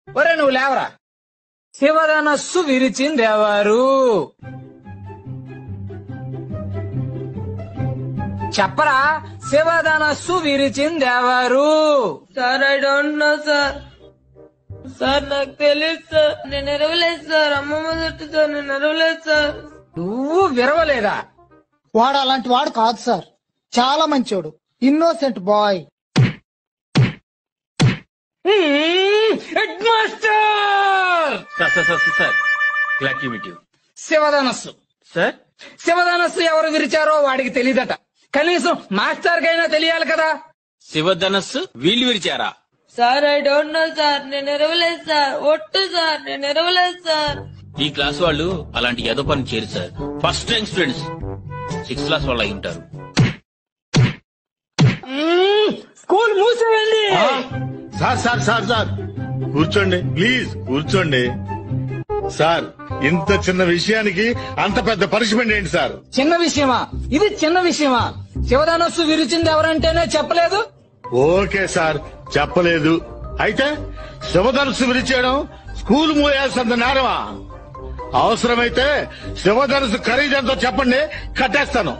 ఒరే నువ్వు లేవరా. శివధనస్సు విరిచిందెవరు? చెప్పరా, శివధనస్సు విరిచిందెవరు? Sir I don't know sir. Sir నాకు తెలియదు సార్. నేను ఎరవలేదు సార్. అమ్మమ్మ తట్టు సార్. నేను ఎరవలేదు సార్. నువ్వు విరవలేదా? వాడు అలాంటి వాడు కాదు సార్, చాలా మంచోడు, innocent boy. Head master sir glad to meet you. శివధనస్సు సార్ శివధనస్సు ఎవరు విరిచారో వాడికి తెలియదట. కనీసం మాస్టర్ కైనా తెలియాలి కదా. శివధనస్సు వీళ్ళు విరిచారా? Sir I don't know sir. నేను ఎరవలేదు సార్. ఒట్టు సార్. నేను ఎరవలేదు సార్. ఈ క్లాస్ వాళ్ళు అలాంటి ఏదో పని చేయరు sir. First rank students 6th class వాళ్ళు అయి ఉంటారు. స్కూల్ మూసేయండి. సార్ సార్ సార్ సార్ కూర్చోండి ప్లీజ్, కూర్చోండి. సార్ ఇంత చిన్న విషయానికి అంత పెద్ద పనిష్మెంట్ ఏంటి సార్? చిన్న విషయమా ఇది? చిన్న విషయమా? శివధనస్సు విరిచింది ఎవరంటేనే చెప్పలేదు. ఓకే సార్, చెప్పలేదు. అయితే శివధనుసు విరిచేయడం స్కూల్ మూయాల్సినంత నేరమా? అవసరమైతే శివధనుసు ఖరీదెంతో చెప్పండి, కట్టేస్తాను.